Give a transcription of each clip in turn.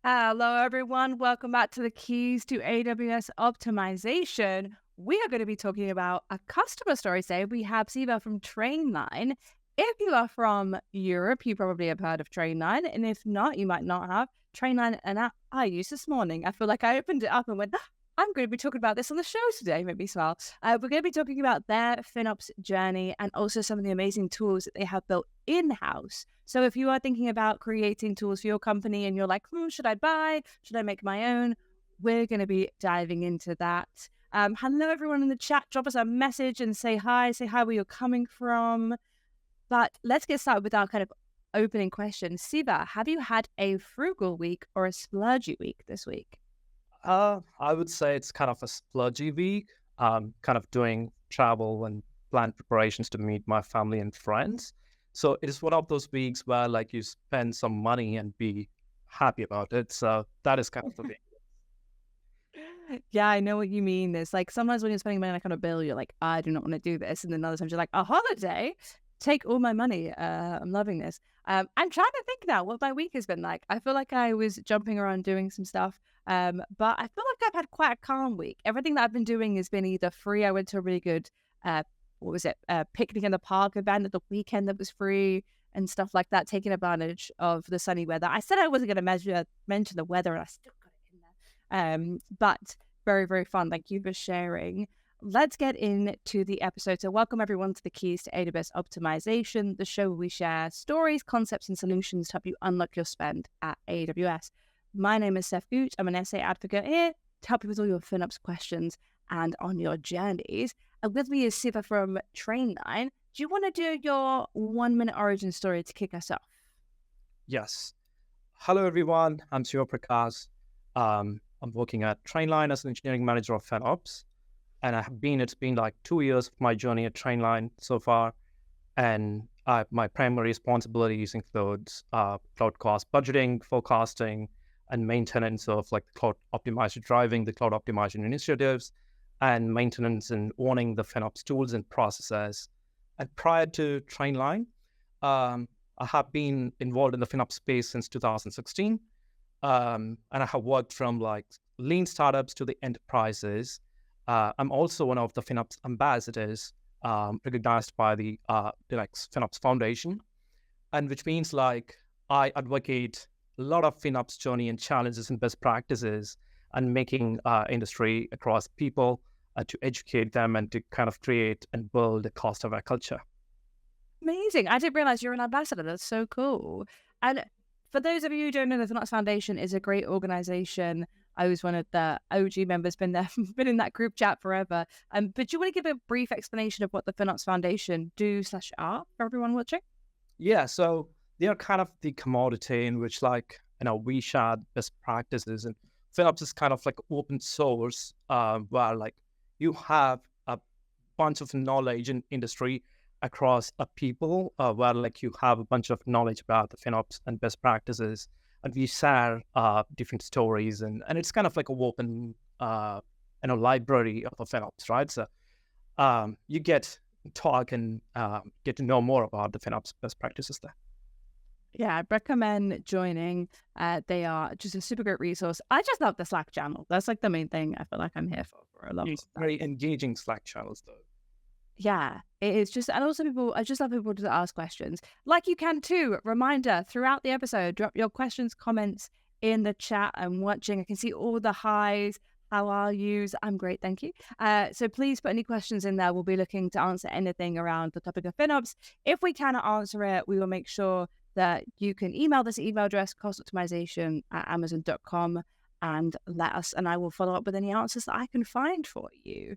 Hello, everyone. Welcome back to the Keys to AWS Optimization. We are going to be talking about a customer story today. We have Siva from Trainline. If you are from Europe, you probably have heard of Trainline. And if not, you might not have. Trainline, an app I used this morning. I feel like I opened it up and went, I'm going to be talking about this on the show today. Made me smile. We're going to be talking about their FinOps journey and also some of the amazing tools that they have built in-house. So if you are thinking about creating tools for your company and you're like, should I buy? Should I make my own? We're going to be diving into that. Hello, everyone in the chat. Drop us a message and say hi where you're coming from. But let's get started with our kind of opening question. Siva, have you had a frugal week or a splurgy week this week? I would say it's kind of a splurgy week. Kind of doing travel and planned preparations to meet my family and friends. So it is one of those weeks where like you spend some money and be happy about it. So that is kind of the week. Yeah, I know what you mean. It's like sometimes when you're spending money like on a bill, you're like, I do not want to do this. And then other times you're like, a holiday? Take all my money. I'm loving this. I'm trying to think now what my week has been like. I feel like I was jumping around doing some stuff. But I feel like I've had quite a calm week. Everything that I've been doing has been either free. I went to a really good, picnic in the park event at the weekend that was free and stuff like that, taking advantage of the sunny weather. I said I wasn't going to mention the weather and I still got it in there. But very, very fun. Thank you for sharing. Let's get into the episode. So welcome everyone to the Keys to AWS Optimization, the show where we share stories, concepts, and solutions to help you unlock your spend at AWS. My name is Seth Gooch. I'm an SA advocate here to help you with all your FinOps questions and on your journeys. And with me is Siva from Trainline. Do you want to do your 1-minute origin story to kick us off? Yes. Hello, everyone. I'm Siva Prakash. I'm working at Trainline as an engineering manager of FinOps. And it's been like 2 years of my journey at Trainline so far. And my primary responsibilities includes cloud cost budgeting, forecasting, and maintenance of like the cloud optimization, driving the cloud optimization initiatives, and maintenance and owning the FinOps tools and processes. And prior to Trainline, I have been involved in the FinOps space since 2016. And I have worked from like lean startups to the enterprises. I'm also one of the FinOps ambassadors, recognized by the FinOps Foundation, and which means like I advocate a lot of FinOps journey and challenges and best practices, and making industry across people to educate them and to kind of create and build a cost-aware culture. Amazing. I didn't realize you're an ambassador. That's so cool. And for those of you who don't know, the FinOps Foundation is a great organization. I was one of the OG members, been there, been in that group chat forever. But do you want to give a brief explanation of what the FinOps Foundation do/are for everyone watching? Yeah, so they are kind of the commodity in which we share best practices, and FinOps is kind of like open source, where like you have a bunch of knowledge in industry across a people, where like you have a bunch of knowledge about the FinOps and best practices, and we share different stories, and it's kind of like a open library of a FinOps, right? So you get talk and get to know more about the FinOps best practices there. Yeah, I'd recommend joining. They are just a super great resource. I just love the Slack channel. That's like the main thing I feel like I'm here for a lot of It's that. very engaging Slack channels though. Yeah, it is just, and also I just love people to ask questions. Like you can too. Reminder, throughout the episode, drop your questions, comments in the chat. I'm watching. I can see all the highs. How are you? I'm great, thank you. So please put any questions in there. We'll be looking to answer anything around the topic of FinOps. If we cannot answer it, we will make sure that you can email this email address, costoptimization@amazon.com, and let us, and I will follow up with any answers that I can find for you.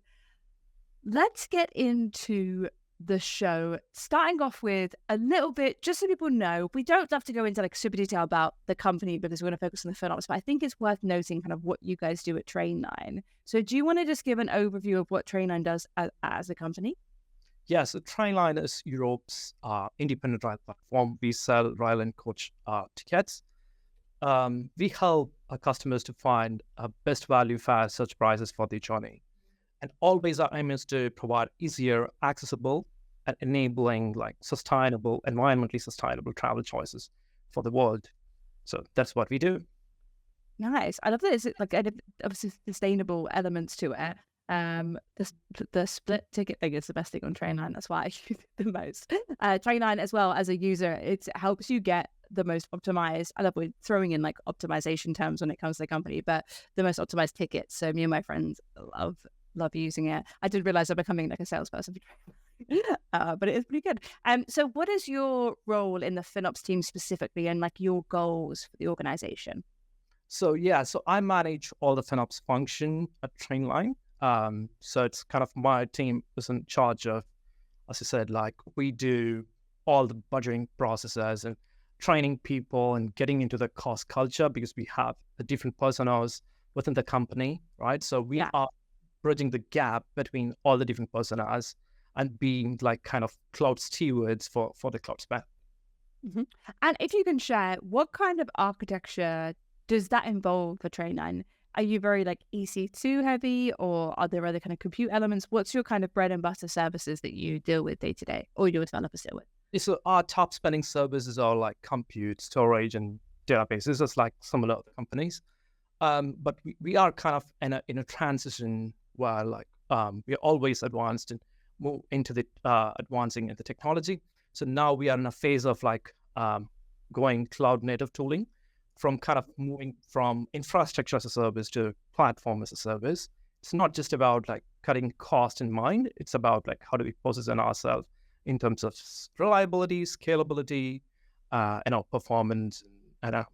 Let's get into the show, starting off with a little bit, just so people know, we don't have to go into like super detail about the company because we're going to focus on the FinOps, but I think it's worth noting kind of what you guys do at Trainline. So do you want to just give an overview of what Trainline does as a company? Yeah, so Trainline is Europe's independent rail platform. We sell rail and coach tickets. We help our customers to find best value, fair search prices for their journey. And always our aim is to provide easier, accessible, and enabling like environmentally sustainable travel choices for the world. So that's what we do. Nice. I love that it's like obviously sustainable elements to it. The split ticket thing is the best thing on Trainline. That's why I use it the most. Trainline as well as a user, it helps you get the most optimized. I love we're throwing in like optimization terms when it comes to the company, but the most optimized tickets. So me and my friends love using it. I did realize I'm becoming like a salesperson for Trainline, but it is pretty good. So what is your role in the FinOps team specifically, and like your goals for the organization? So so I manage all the FinOps function at Trainline. So it's kind of my team is in charge of, as I said, like we do all the budgeting processes and training people and getting into the cost culture because we have the different personas within the company, right? So we Yeah. are bridging the gap between all the different personas and being like kind of cloud stewards for the cloud spend. Mhm. And if you can share, what kind of architecture does that involve for Trainline? Are you very like EC2 heavy, or are there other kind of compute elements? What's your kind of bread and butter services that you deal with day to day, or your developers deal with? So our top spending services are like compute, storage, and databases, just like some of the other companies. But we are kind of in a transition where like we are always advanced and move into the advancing into technology. So now we are in a phase of like going cloud native tooling, from kind of moving from infrastructure as a service to platform as a service. It's not just about like cutting cost in mind. It's about like how do we position ourselves in terms of reliability, scalability, performance, and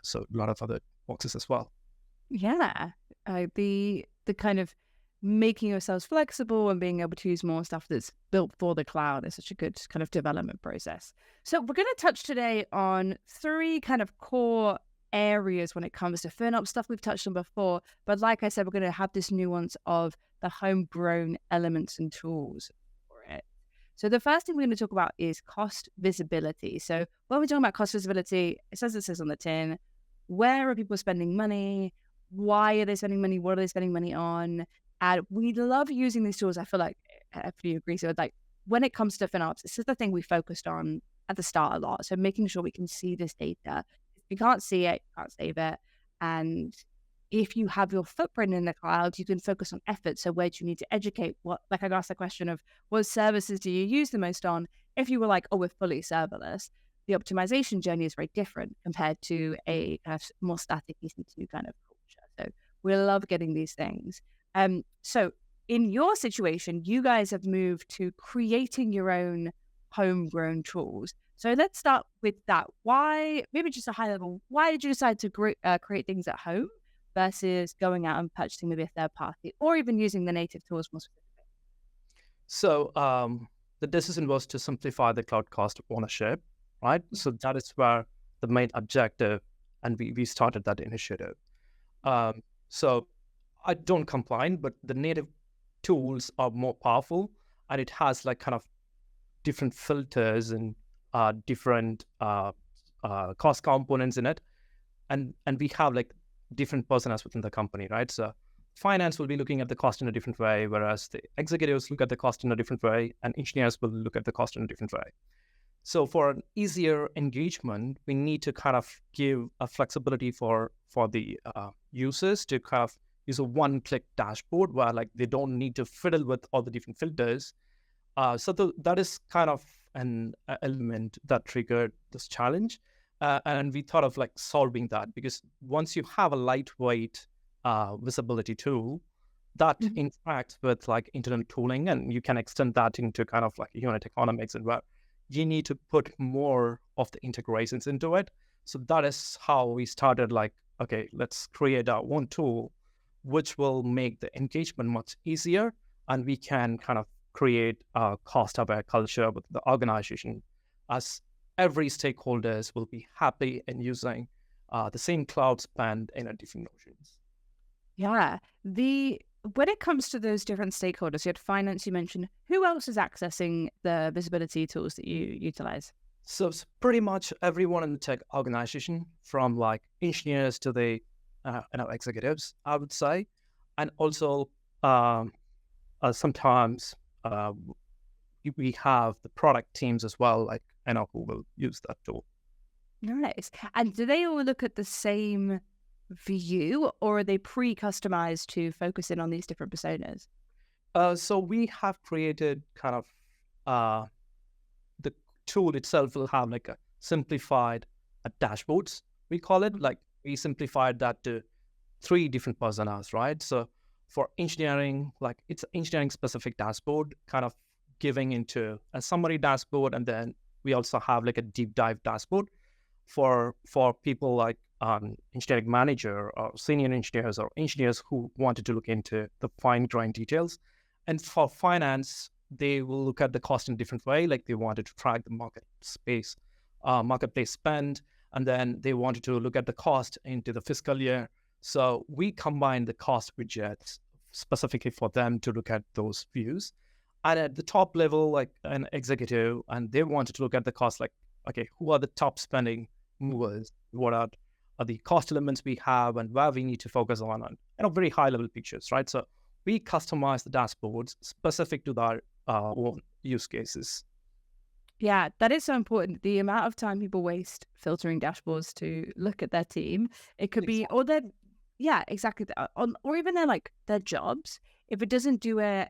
so a lot of other boxes as well. Yeah, the kind of making yourselves flexible and being able to use more stuff that's built for the cloud is such a good kind of development process. So we're going to touch today on three kind of core areas when it comes to FinOps stuff we've touched on before. But like I said, we're going to have this nuance of the homegrown elements and tools for it. So the first thing we're going to talk about is cost visibility. So when we're talking about cost visibility, it says on the tin, where are people spending money? Why are they spending money? What are they spending money on? And we love using these tools. I feel like everybody agrees with, like, when it comes to FinOps, this is the thing we focused on at the start a lot. So making sure we can see this data. If you can't see it, you can't save it. And if you have your footprint in the cloud, you can focus on effort. So where do you need to educate? Like I asked the question of what services do you use the most on? If you were like, oh, we're fully serverless, the optimization journey is very different compared to a kind of more static EC2 kind of culture. So we love getting these things. So in your situation, you guys have moved to creating your own homegrown tools. So let's start with that. Why, maybe just a high level, why did you decide to create things at home versus going out and purchasing maybe a third party, or even using the native tools more specifically? So the decision was to simplify the cloud cost of ownership, right? So that is where the main objective, and we started that initiative. So I don't complain, but the native tools are more powerful, and it has like kind of different filters and different cost components in it, and we have like different personas within the company, right? So finance will be looking at the cost in a different way, whereas the executives look at the cost in a different way, and engineers will look at the cost in a different way. So for an easier engagement, we need to kind of give a flexibility for the users to kind of use a one-click dashboard where like they don't need to fiddle with all the different filters. That is kind of an element that triggered this challenge. And we thought of like solving that, because once you have a lightweight visibility tool that interacts with like internal tooling, and you can extend that into kind of like unit economics, and where you need to put more of the integrations into it. So that is how we started, like, okay, let's create our own tool which will make the engagement much easier, and we can kind of create a cost-aware culture with the organization, as every stakeholders will be happy in using the same cloud spend in a different notions. Yeah. When it comes to those different stakeholders, you had finance, you mentioned, who else is accessing the visibility tools that you utilize? So it's pretty much everyone in the tech organization, from like engineers to the executives, I would say, and also sometimes we have the product teams as well, like who will use that tool. Nice. And do they all look at the same view, or are they pre-customized to focus in on these different personas? So we have created kind of uh, the tool itself will have like a simplified dashboards, we call it. Like we simplified that to three different personas, right? So for engineering, like it's engineering specific dashboard, kind of giving into a summary dashboard, and then we also have like a deep dive dashboard for people like engineering manager or senior engineers or engineers who wanted to look into the fine grained details. And for finance, they will look at the cost in a different way. Like they wanted to track the marketplace spend, and then they wanted to look at the cost into the fiscal year. So we combine the cost widgets specifically for them to look at those views. And at the top level, like an executive, and they wanted to look at the cost, like, okay, who are the top spending movers? What are the cost elements we have and where we need to focus on very high level pictures, right? So we customize the dashboards specific to their own use cases. Yeah, that is so important. The amount of time people waste filtering dashboards to look at their team, it could be, Exactly. or their, yeah, exactly, or even their jobs. If it doesn't do it,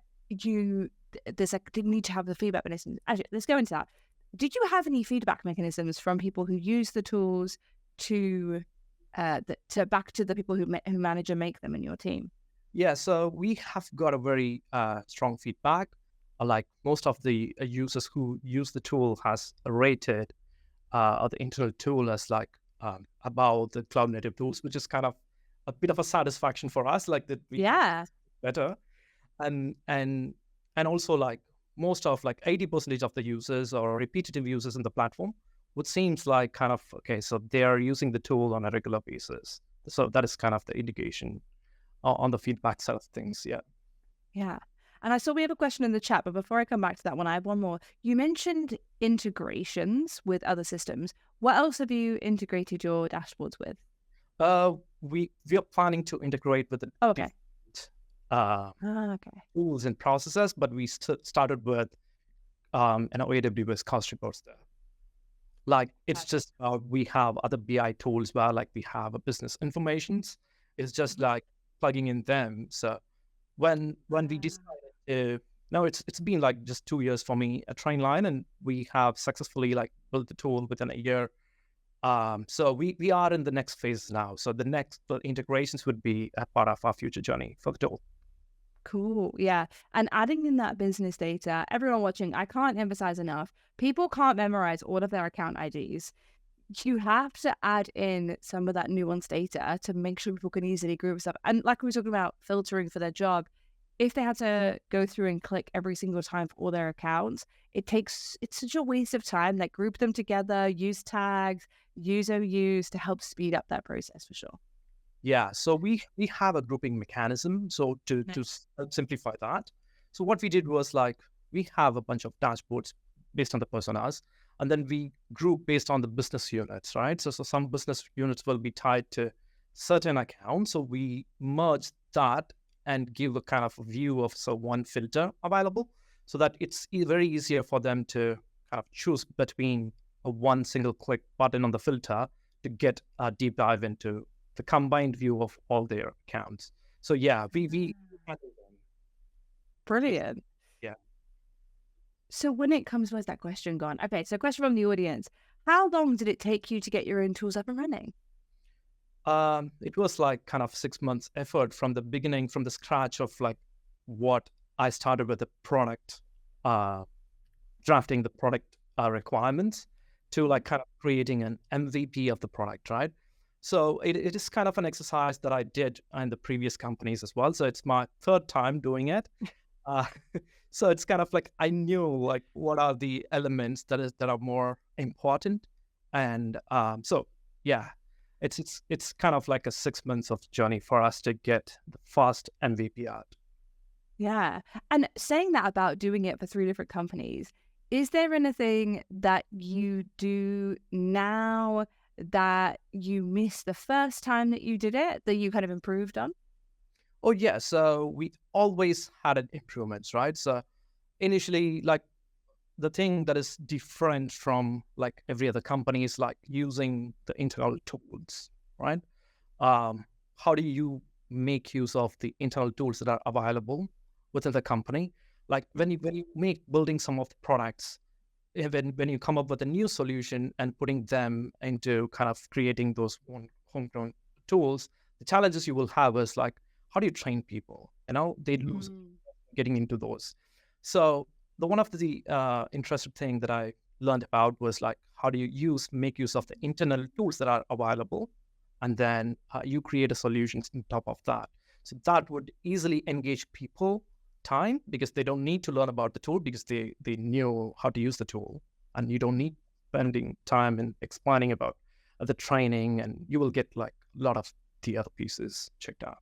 there's like, they need to have the feedback mechanisms. Actually, let's go into that. Did you have any feedback mechanisms from people who use the tools to back to the people who manage and make them in your team? Yeah, so we have got a very strong feedback. Like most of the users who use the tool has rated or the internal tool as like about the cloud native tools, which is kind of a bit of a satisfaction for us, like that we have Yeah. better. And also like most of like 80% of the users or repetitive users in the platform would seems like kind of okay, so they are using the tool on a regular basis. So that is kind of the indication on the feedback side of things. Yeah. Yeah. And I saw we have a question in the chat, but before I come back to that one, I have one more. You mentioned integrations with other systems. What else have you integrated your dashboards with? We are planning to integrate with the Oh, okay. different Okay. tools and processes, but we started with an AWS cost reports there. Like it's just we have other BI tools where like we have a business informations. It's just like plugging in them. So when we decided to no, it's been like just 2 years for me at Trainline, and we have successfully like built the tool within a year. So we are in the next phase now. So the next integrations would be a part of our future journey for the tool. Cool. Yeah. And adding in that business data, everyone watching, I can't emphasize enough. People can't memorize all of their account IDs. You have to add in some of that nuanced data to make sure people can easily group stuff. And like we were talking about filtering for their job, if they had to go through and click every single time for all their accounts, it's such a waste of time. Like group them together, use tags, use OUs to help speed up that process for sure. Yeah, so we have a grouping mechanism. So to simplify that, so what we did was like we have a bunch of dashboards based on the personas, and then we group based on the business units, right? So some business units will be tied to certain accounts. So we merge that and give a kind of view of one filter available, so that it's very easier for them to kind of choose between a one single click button on the filter to get a deep dive into the combined view of all their accounts. So yeah, we handle them. Brilliant. Yeah. So when it comes, where's that question gone? Okay, so question from the audience. How long did it take you to get your own tools up and running? It was like kind of 6 months effort from the beginning, from the scratch of like what I started with the product, drafting the product requirements to like kind of creating an MVP of the product, right? So it is kind of an exercise that I did in the previous companies as well. So it's my third time doing it. Uh, so it's kind of like I knew like what are the elements that are more important, and so yeah, it's kind of like a 6 months of journey for us to get the first MVP out. Yeah. And saying that about doing it for three different companies, is there anything that you do now that you missed the first time that you did it that you kind of improved on? Oh yeah, so we always had an improvements, right? So initially, like the thing that is different from like every other company is like using the internal tools, right? how do you make use of the internal tools that are available within the company? Like when you make building some of the products, when you come up with a new solution and putting them into kind of creating those homegrown tools, the challenges you will have is like, how do you train people? They lose getting into those. So the one of the interesting thing that I learned about was like, how do you make use of the internal tools that are available, and then you create a solution on top of that. So that would easily engage people time, because they don't need to learn about the tool because they knew how to use the tool, and you don't need spending time in explaining about the training, and you will get like a lot of the other pieces checked out.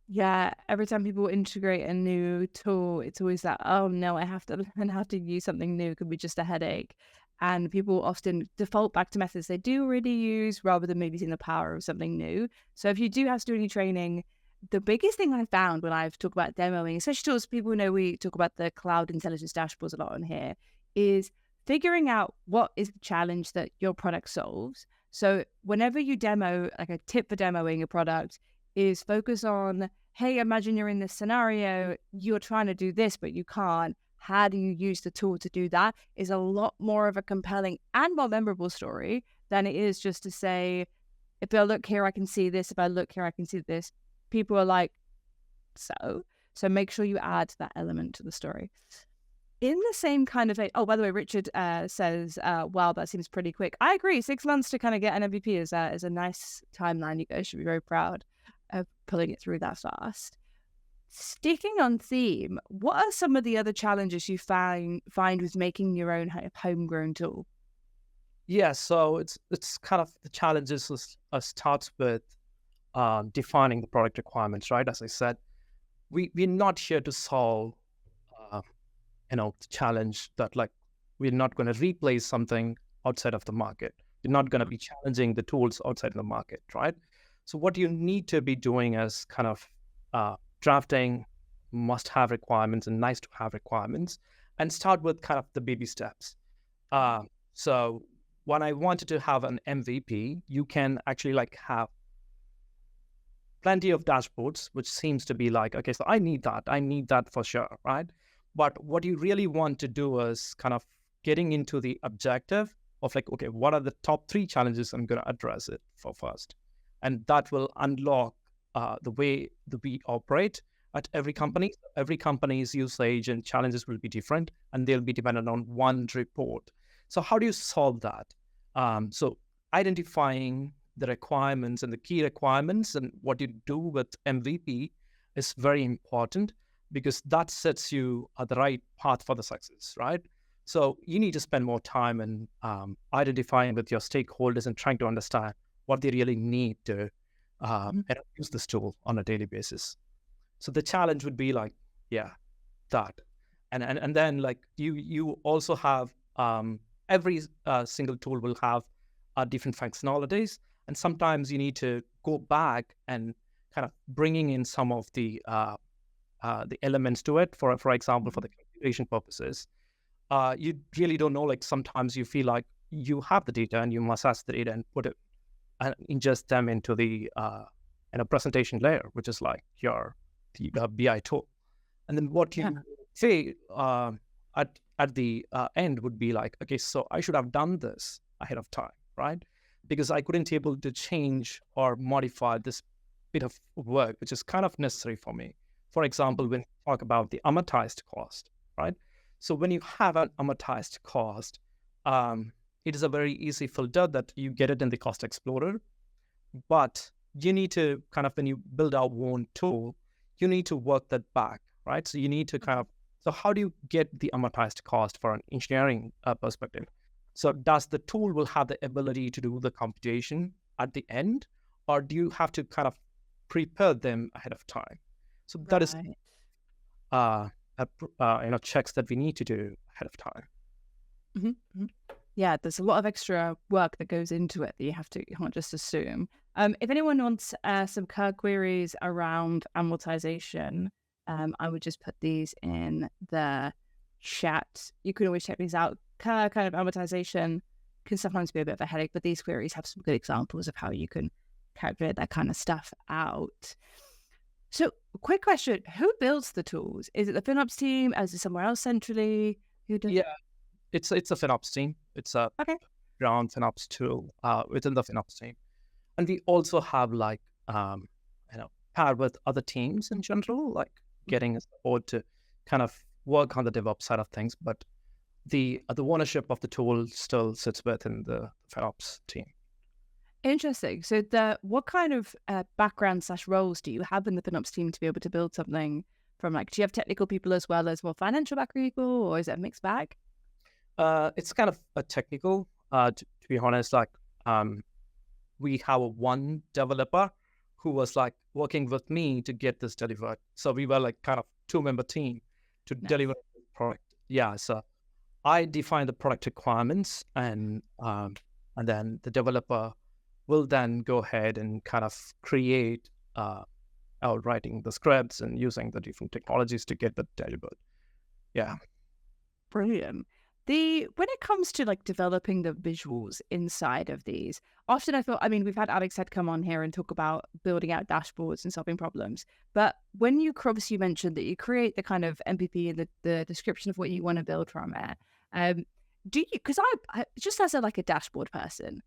Yeah, every time people integrate a new tool, it's always that, oh no, I have to learn how to use something new. It could be just a headache. And people often default back to methods they do already use rather than maybe seeing the power of something new. So if you do have to do any training, the biggest thing I found when I've talked about demoing, especially towards people know we talk about the cloud intelligence dashboards a lot on here, is figuring out what is the challenge that your product solves. So whenever you demo, like a tip for demoing a product is focus on, hey, imagine you're in this scenario, you're trying to do this, but you can't. How do you use the tool to do that? Is a lot more of a compelling and more memorable story than it is just to say, if I look here, I can see this. If I look here, I can see this. People are like, so make sure you add that element to the story. In the same kind of, oh, by the way, Richard says, wow, that seems pretty quick. I agree. 6 months to kind of get an MVP is a nice timeline. You guys should be very proud of pulling it through that fast. Sticking on theme, what are some of the other challenges you find with making your own homegrown tool? Yeah, so it's kind of the challenges starts with defining the product requirements, right? As I said, we're not here to solve the challenge that like we're not going to replace something outside of the market. We're not going to be challenging the tools outside of the market, right? So what you need to be doing is kind of drafting must-have requirements and nice-to-have requirements, and start with kind of the baby steps. So when I wanted to have an MVP, you can actually like have plenty of dashboards, which seems to be like, okay, so I need that for sure, right? But what you really want to do is kind of getting into the objective of like, okay, what are the top 3 challenges I'm going to address it for first? And that will unlock the way that we operate at every company. Every company's usage and challenges will be different, and they'll be dependent on one report. So how do you solve that? So identifying the requirements and the key requirements and what you do with MVP is very important, because that sets you at the right path for the success, right? So you need to spend more time in identifying with your stakeholders and trying to understand what they really need to use this tool on a daily basis. So the challenge would be like, yeah, that. And then like you also have every single tool will have different functionalities. And sometimes you need to go back and kind of bringing in some of the elements to it. For example, for the calculation purposes, you really don't know. Like sometimes you feel like you have the data and you must ask the data and put it and ingest them into the presentation layer, which is like the BI tool. And then what you say at the end would be like, okay, so I should have done this ahead of time, right? Because I couldn't be able to change or modify this bit of work, which is kind of necessary for me. For example, when we talk about the amortized cost, right? So when you have an amortized cost, it is a very easy filter that you get it in the Cost Explorer. But you need to kind of, when you build our own tool, you need to work that back, right? So you need to kind of, so how do you get the amortized cost for an engineering perspective? So does the tool will have the ability to do the computation at the end, or do you have to kind of prepare them ahead of time? So that is checks that we need to do ahead of time. Mm-hmm. Yeah, there's a lot of extra work that goes into it that you can't just assume. If anyone wants some queries around amortization, I would just put these in the chat. You can always check these out. Kind of amortization can sometimes be a bit of a headache, but these queries have some good examples of how you can calculate that kind of stuff out. So, quick question: who builds the tools? Is it the FinOps team? Is it somewhere else centrally? Who does? Yeah, it's a FinOps team. It's a Okay. ground FinOps tool within the FinOps team, and we also have like paired with other teams in general, like getting support to kind of work on the DevOps side of things. But the ownership of the tool still sits within the FinOps team. Interesting. So, what kind of background/roles do you have in the FinOps team to be able to build something from? Like, do you have technical people as well as more financial background people, or is it a mixed bag? It's kind of a technical. To be honest, like we have one developer who was like working with me to get this delivered. So we were like kind of 2-member team to deliver the product. Yeah. So I define the product requirements, and then the developer will then go ahead and kind of create out writing the scripts and using the different technologies to get that delivered. Yeah. Brilliant. When it comes to like developing the visuals inside of these, often we've had Alex Head come on here and talk about building out dashboards and solving problems. But when you obviously mentioned that you create the kind of MVP and the description of what you want to build from it, do you? Because I just as a dashboard person,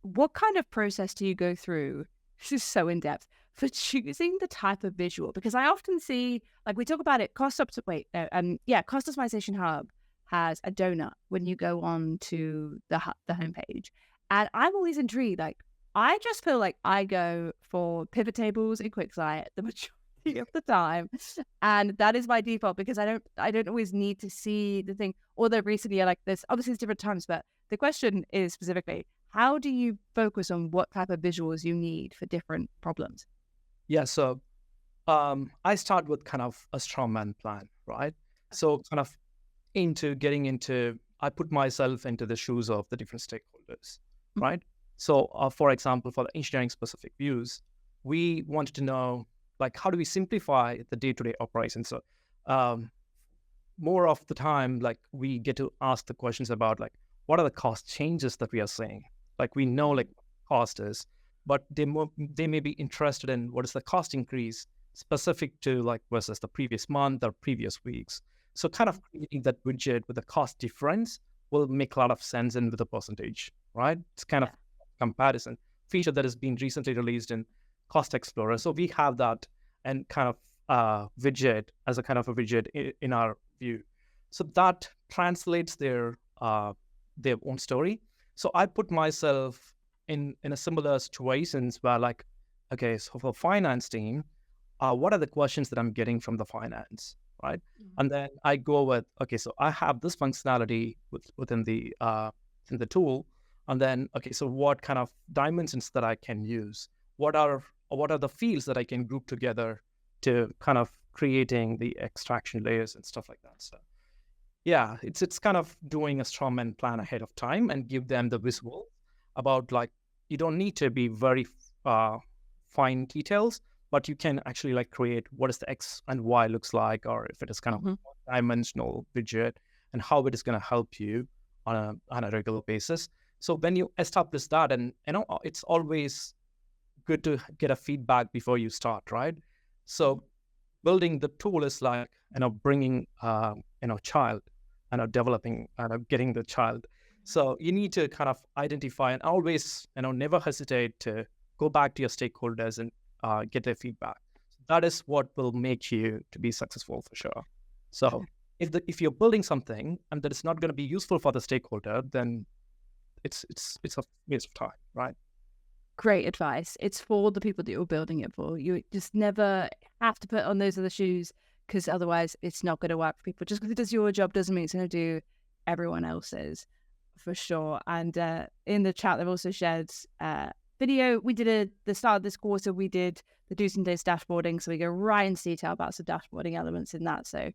what kind of process do you go through? This is so in depth for choosing the type of visual, because I often see, like we talk about it, Cost Optimization Hub has a donut when you go on to the homepage. And I'm always intrigued, like, I just feel like I go for pivot tables in QuickSight the majority of the time. And that is my default, because I don't always need to see the thing. Although recently, like this, obviously it's different times, but the question is specifically, how do you focus on what type of visuals you need for different problems? Yeah. So I start with kind of a strawman plan, right? So kind of I put myself into the shoes of the different stakeholders, right? So for example, for the engineering specific views, we wanted to know, like, how do we simplify the day-to-day operations? So more of the time, like, we get to ask the questions about, like, what are the cost changes that we are seeing? Like, we know like cost is, but they may be interested in what is the cost increase specific to like versus the previous month or previous weeks. So kind of creating that widget with a cost difference will make a lot of sense in with a percentage, right? It's kind of comparison feature that has been recently released in Cost Explorer. So we have that and kind of widget as a kind of a widget in our view. So that translates their own story. So I put myself in a similar situations where, like, okay, so for finance team, what are the questions that I'm getting from the finance, right? And then I go with, okay, so I have this functionality within the tool, and then, okay, so what kind of dimensions that I can use? What are the fields that I can group together to kind of creating the extraction layers and stuff like that? So yeah, it's kind of doing a strawman plan ahead of time and give them the visual about, like, you don't need to be very fine details, but you can actually like create what is the X and Y looks like, or if it is kind of dimensional widget, and how it is going to help you on a regular basis. So when you establish that, and it's always good to get a feedback before you start, right? So building the tool is like, bringing child and developing and getting the child. So you need to kind of identify and always, never hesitate to go back to your stakeholders and get their feedback. That is what will make you to be successful for sure. So if you're building something and that is not going to be useful for the stakeholder, then it's a waste of time, right? Great advice. It's for the people that you're building it for. You just never have to put on those other shoes, because otherwise it's not going to work for people. Just because it does your job doesn't mean it's going to do everyone else's, for sure. And in the chat, they've also shared video. We did the start of this quarter, we did the do's and don'ts dashboarding. So we go right into detail about some dashboarding elements in that. So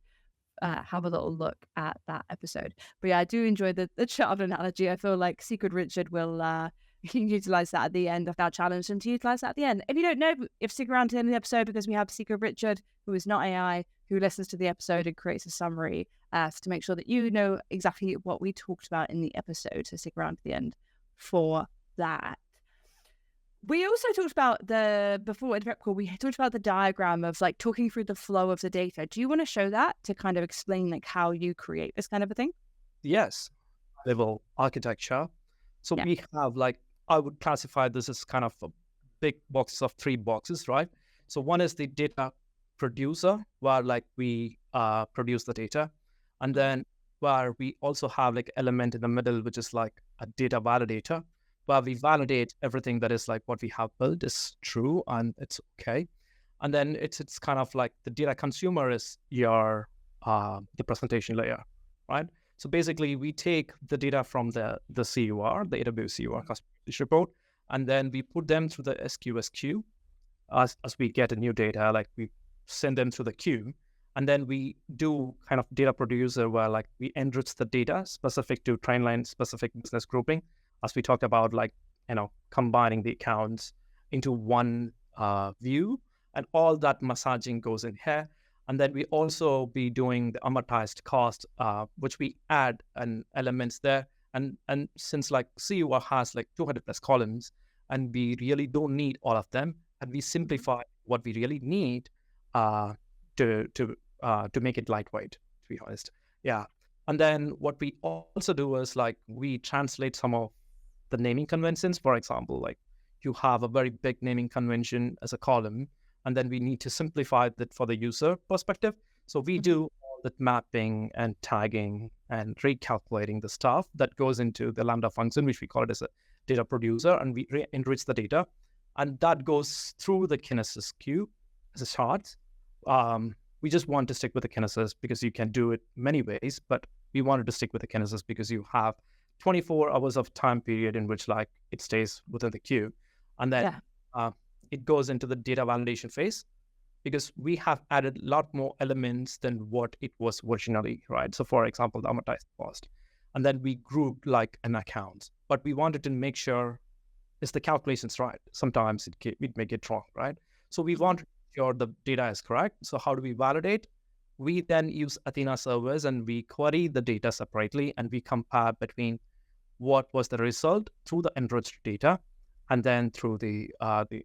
have a little look at that episode. But yeah, I do enjoy the chart analogy. I feel like Secret Richard will utilize that at the end of our challenge, and to utilize that at the end. If you don't know, if stick around to the end of the episode, because we have Secret Richard, who is not AI, who listens to the episode and creates a summary to make sure that you know exactly what we talked about in the episode. So stick around to the end for that. We also talked about before the prep call, we talked about the diagram of like talking through the flow of the data. Do you want to show that to kind of explain like how you create this kind of a thing? Yes, level architecture. So Yeah. we have like, I would classify this as kind of a big box of 3 boxes, right? So one is the data producer, where like we produce the data. And then where we also have like element in the middle, which is like a data validator, where we validate everything that is like what we have built is true and it's okay. And then it's kind of like the data consumer is your the presentation layer, right? So basically, we take the data from the CUR, the AWS CUR customer usage report, and then we put them through the SQS queue as we get a new data, like we send them through the queue. And then we do kind of data producer where like we enrich the data specific to Trainline specific business grouping, as we talked about, like, combining the accounts into one view, and all that massaging goes in here. And then we also be doing the amortized cost, which we add an elements there. And since like CUR has like 200 plus columns, and we really don't need all of them, and we simplify what we really need to make it lightweight, to be honest. Yeah. And then what we also do is like we translate some of the naming conventions. For example, like you have a very big naming convention as a column, and then we need to simplify that for the user perspective. So we do all that mapping and tagging and recalculating the stuff that goes into the Lambda function, which we call it as a data producer, and we enrich the data. And that goes through the Kinesis queue as a chart. We just want to stick with the Kinesis because you can do it many ways, but we wanted to stick with the Kinesis because you have 24 hours of time period in which like it stays within the queue. And then it goes into the data validation phase, because we have added a lot more elements than what it was originally, right? So for example, the amortized cost. And then we grouped like an account, but we wanted to make sure is the calculations right. Sometimes it may get wrong, right? So we want to make sure the data is correct. So how do we validate? We then use Athena servers and we query the data separately, and we compare between what was the result through the enriched data, and then through the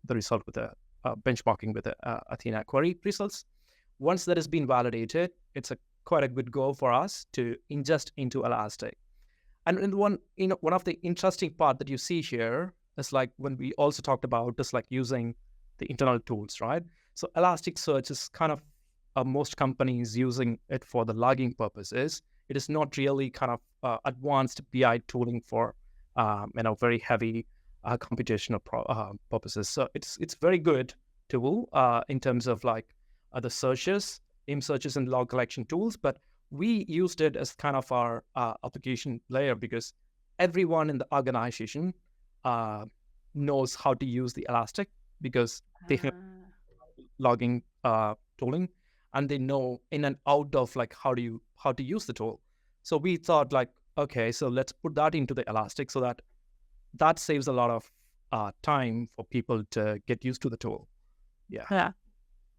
result with the benchmarking with the Athena query results. Once that has been validated, it's quite a good go for us to ingest into Elastic. And one of the interesting part that you see here is like when we also talked about just like using the internal tools, right? So Elasticsearch is kind of most companies using it for the logging purposes. It is not really kind of advanced BI tooling for very heavy computational purposes. So it's very good tool in terms of like the searches, im searches, and log collection tools. But we used it as kind of our application layer, because everyone in the organization knows how to use the Elastic, because they have logging tooling, and they know in and out of like how to use the tool. So we thought like, okay, so let's put that into the Elastic, so that saves a lot of time for people to get used to the tool. Yeah.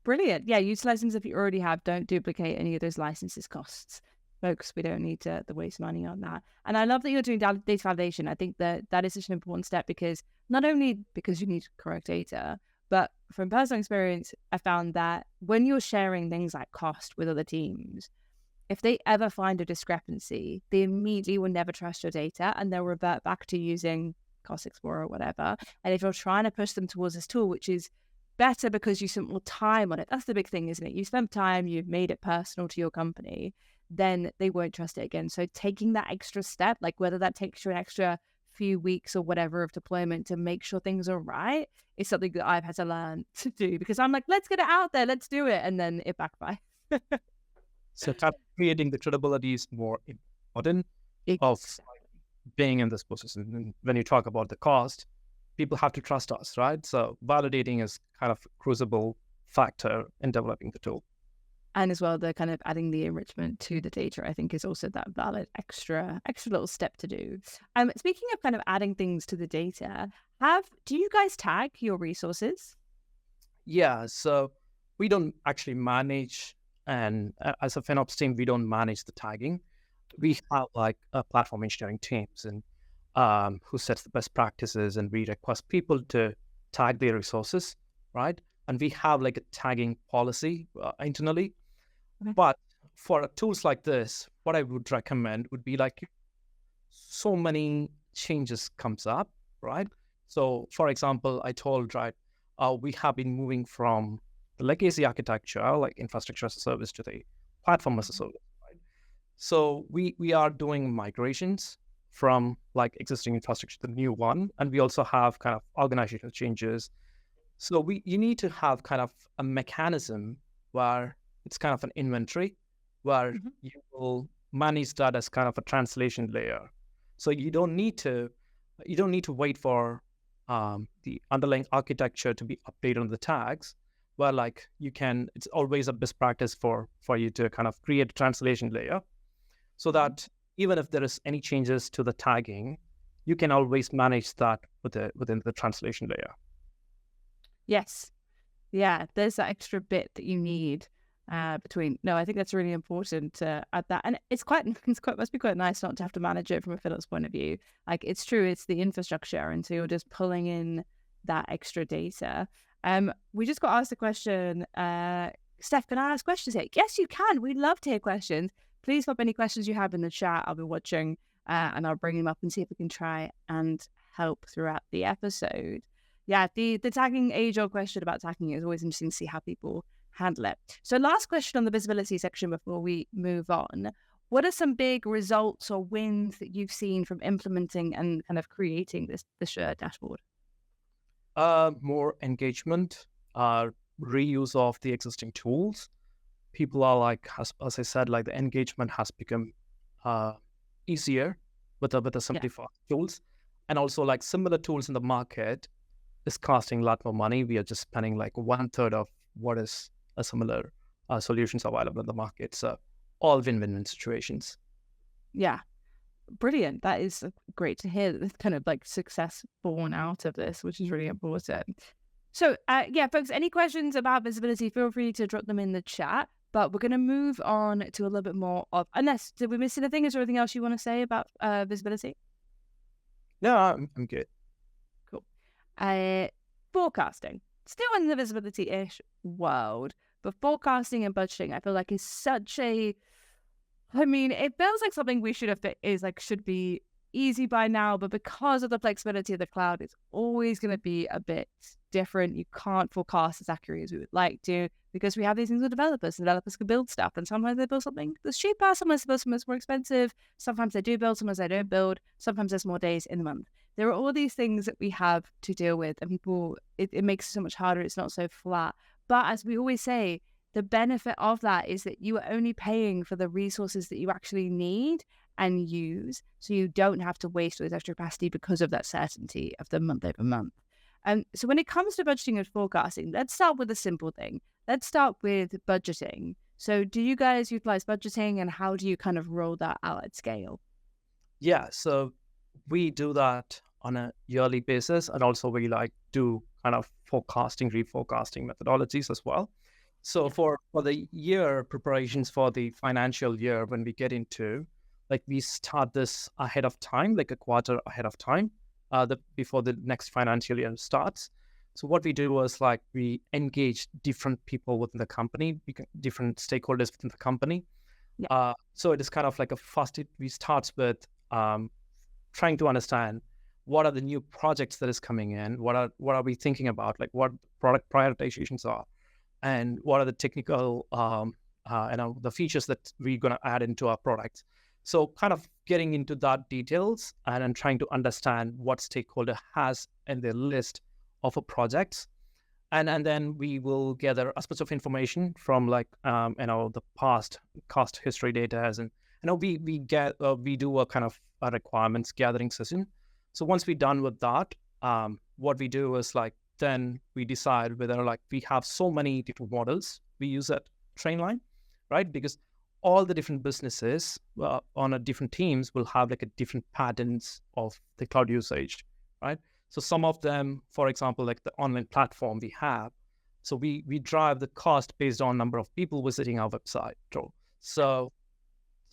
Brilliant. Yeah, utilize things if you already have. Don't duplicate any of those licenses costs. Folks, we don't need to waste money on that. And I love that you're doing data validation. I think that is such an important step, because not only because you need correct data, but from personal experience, I found that when you're sharing things like cost with other teams, if they ever find a discrepancy, they immediately will never trust your data, and they'll revert back to using Cost Explorer or whatever. And if you're trying to push them towards this tool, which is better because you spent more time on it, that's the big thing, isn't it? You spent time, you've made it personal to your company, then they won't trust it again. So taking that extra step, like whether that takes you an extra few weeks or whatever of deployment to make sure things are right, is something that I've had to learn to do, because I'm like, let's get it out there, let's do it. And then it backfires. So kind of creating the credibility is more important of being in this position. And when you talk about the cost, people have to trust us, right? So validating is kind of a crucible factor in developing the tool. And as well, the kind of adding the enrichment to the data, I think, is also that valid extra little step to do. Speaking of kind of adding things to the data, do you guys tag your resources? Yeah, so we don't actually manage, and as a FinOps team, we don't manage the tagging. We have like a platform engineering teams and who sets the best practices, and we request people to tag their resources, right? And we have like a tagging policy internally. Okay. But for tools like this, what I would recommend would be like so many changes comes up, right? So for example, I told, right, we have been moving from the legacy architecture, like infrastructure as a service, to the platform as a service, right? So we are doing migrations from like existing infrastructure to the new one. And we also have kind of organizational changes. So you need to have kind of a mechanism where it's kind of an inventory where Mhm. you will manage that as kind of a translation layer. So you don't need to wait for the underlying architecture to be updated on the tags. Where like it's always a best practice for you to kind of create a translation layer, so that even if there is any changes to the tagging, you can always manage that within the translation layer. Yes. Yeah, there's that extra bit that you need between. No, I think that's really important to add that, and must be quite nice not to have to manage it from a FinOps point of view. Like it's true, it's the infrastructure, and so you're just pulling in that extra data. We just got asked a question. Steph, can I ask questions here? Yes, you can. We'd love to hear questions. Please pop any questions you have in the chat. I'll be watching, and I'll bring them up and see if we can try and help throughout the episode. Yeah, the tagging age-old question about tagging is always interesting to see how people handle it. So last question on the visibility section before we move on. What are some big results or wins that you've seen from implementing and kind of creating this dashboard? More engagement, reuse of the existing tools. People are like, as I said, like the engagement has become easier with the simplified tools, and also like similar tools in the market is costing a lot more money. We are just spending like 1/3 of what is a similar solutions available in the market. So all win-win situations. Yeah, brilliant. That is great to hear. That kind of like success born out of this, which is really important. So yeah, folks, any questions about visibility, feel free to drop them in the chat. But we're going to move on to a little bit more of, unless, did we miss anything? Is there anything else you want to say about visibility? No, I'm good. Cool. Forecasting. Still in the visibility-ish world, but forecasting and budgeting, I feel like is such a, I mean, it feels like something we should be easy by now, but because of the flexibility of the cloud, it's always going to be a bit different. You can't forecast as accurately as we would like to because we have these things with developers. Developers can build stuff, and sometimes they build something that's cheaper, sometimes they build something that's more expensive. Sometimes they do build, sometimes they don't build. Sometimes there's more days in the month. There are all these things that we have to deal with, and it makes it so much harder. It's not so flat. But as we always say, the benefit of that is that you are only paying for the resources that you actually need and use, so you don't have to waste all this extra capacity because of that certainty of the month over month. So when it comes to budgeting and forecasting, let's start with a simple thing. Let's start with budgeting. So do you guys utilize budgeting, and how do you kind of roll that out at scale? Yeah, so we do that on a yearly basis, and also we like do kind of forecasting, reforecasting methodologies as well. So for the year preparations for the financial year, when we get into, like, we start this ahead of time, like a quarter ahead of time, before the next financial year starts. So what we do was like we engage different people within the company, different stakeholders within the company. So it is kind of like we start with trying to understand what are the new projects that is coming in, what are we thinking about, like what product prioritizations are, and what are the technical the features that we're going to add into our products. So kind of getting into that details and then trying to understand what stakeholder has in their list of projects. And then we will gather aspects of information from like the past cost history data, and we do a kind of a requirements gathering session. So once we're done with that, what we do is like then we decide whether like we have so many different models we use at Trainline, right? Because all the different businesses on a different teams will have like a different patterns of the cloud usage, right? So some of them, for example, like the online platform we have, so we drive the cost based on number of people visiting our website. So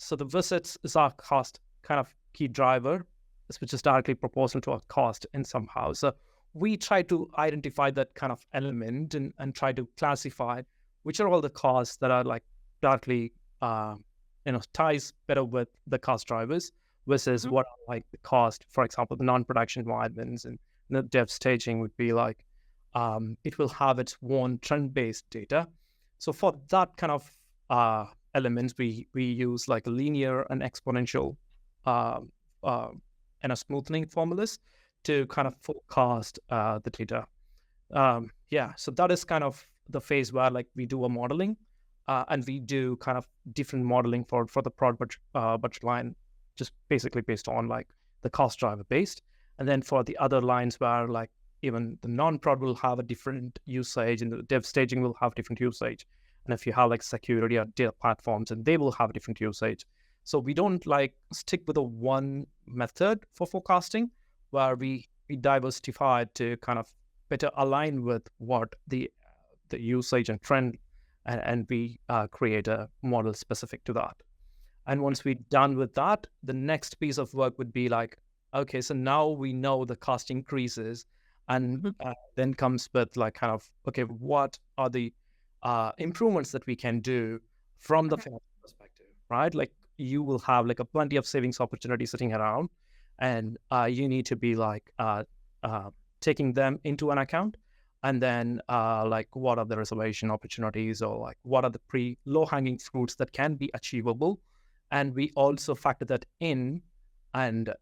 the visits is our cost kind of key driver, which is directly proportional to our cost in somehow. So we try to identify that kind of element and try to classify which are all the costs that are like directly, ties better with the cost drivers versus Mhm. what are like the cost, for example, the non-production environments and the dev staging would be like, it will have its own trend-based data. So for that kind of elements, we use like linear and exponential uh, uh, and a smoothing formulas to kind of forecast the data. So that is kind of the phase where like we do a modeling, and we do kind of different modeling for the product budget line, just basically based on like the cost driver based. And then for the other lines where like even the non-prod will have a different usage and the dev staging will have different usage. And if you have like security or data platforms, and they will have a different usage. So we don't like stick with a one method for forecasting, where we diversify to kind of better align with what the usage and trend, and we create a model specific to that. And once we're done with that, the next piece of work would be like, okay, so now we know the cost increases, and Mhm. then comes with like kind of, okay, what are the improvements that we can do from the Okay. financial perspective, right? Like you will have like a plenty of savings opportunities sitting around, and you need to be like taking them into an account. And then like what are the reservation opportunities, or like what are the low hanging fruits that can be achievable, and we also factor that in. And